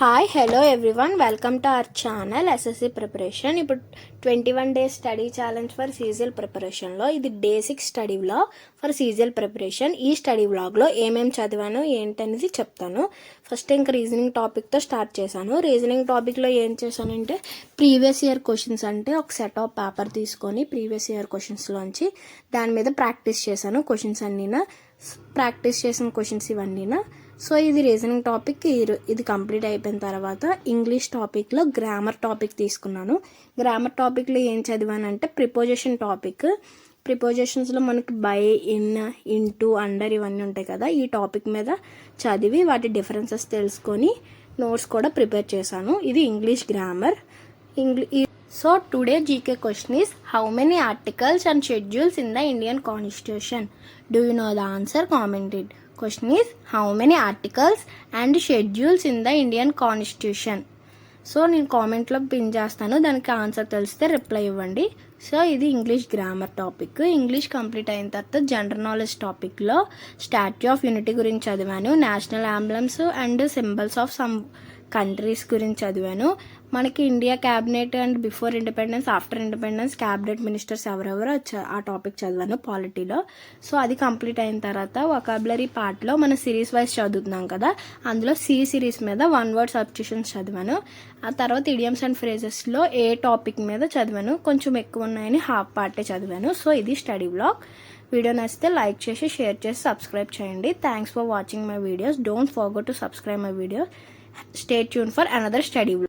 Hi hello everyone, welcome to our channel SSC preparation. ఇప్పుడు 21 days study challenge for CGL ప్రిపరేషన్లో ఇది day 6 study vlog for CGL preparation. ఈ study వ్లాగ్లో ఏమేమి చదివాను ఏంటనేది చెప్తాను. ఫస్ట్ ఇంకా రీజనింగ్ టాపిక్తో స్టార్ట్ చేశాను. రీజనింగ్ టాపిక్లో ఏం చేశానంటే ప్రీవియస్ ఇయర్ క్వశ్చన్స్ అంటే ఒక సెట్ ఆఫ్ పేపర్ తీసుకొని ప్రీవియస్ ఇయర్ క్వశ్చన్స్లోంచి దాని మీద ప్రాక్టీస్ చేశాను. క్వశ్చన్స్ అన్నీనా ప్రాక్టీస్ చేసిన క్వశ్చన్స్ ఇవన్నీనా. సో ఇది రీజనింగ్ టాపిక్. ఇది కంప్లీట్ అయిపోయిన తర్వాత ఇంగ్లీష్ టాపిక్లో గ్రామర్ టాపిక్ తీసుకున్నాను. గ్రామర్ టాపిక్లో ఏం చదివానంటే ప్రిపోజిషన్ టాపిక్. ప్రిపోజిషన్స్లో మనకి బై, ఇన్, ఇంటూ, అండర్ ఇవన్నీ ఉంటాయి కదా. ఈ టాపిక్ మీద చదివి వాటి డిఫరెన్సెస్ తెలుసుకొని నోట్స్ కూడా ప్రిపేర్ చేశాను. ఇది English grammar. So today GK question is how many articles and schedules in the Indian Constitution? Do you know the answer? Comment it. Question is how many articles and schedules in the Indian Constitution? So నేను కామెంట్లో pin చేస్తాను, దానికి answer తెలిస్తే reply ఇవ్వండి. So ఇది English grammar topic. English complete అయిన తర్వాత general knowledge టాపిక్లో స్టాట్యూ ఆఫ్ యూనిటీ గురించి చదివాను. National emblems and symbols of some countries గురించి చదివాను. మనకి India cabinet and before independence, after independence cabinet ministers ఎవరెవరో ఆ టాపిక్ చదివాను పాలిటీలో. సో అది కంప్లీట్ అయిన తర్వాత వొకాబులరీ పార్ట్లో మన సిరీస్ వైజ్ చదువుతున్నాం కదా, అందులో సిరీస్ మీద వన్ వర్డ్ సబ్స్టిట్యూషన్స్ చదివాను. ఆ తర్వాత ఇడియమ్స్ అండ్ ఫ్రేజెస్లో ఏ టాపిక్ మీద చదివాను, కొంచెం ఎక్కువ ఉన్నాయని హాఫ్ పార్టే చదివాను. సో ఇది స్టడీ బ్లాగ్. వీడియో నచ్చితే లైక్ చేసి షేర్ చేసి సబ్స్క్రైబ్ చేయండి. Thanks for watching my videos. Don't forget to subscribe my video. Stay tuned for another study vlog.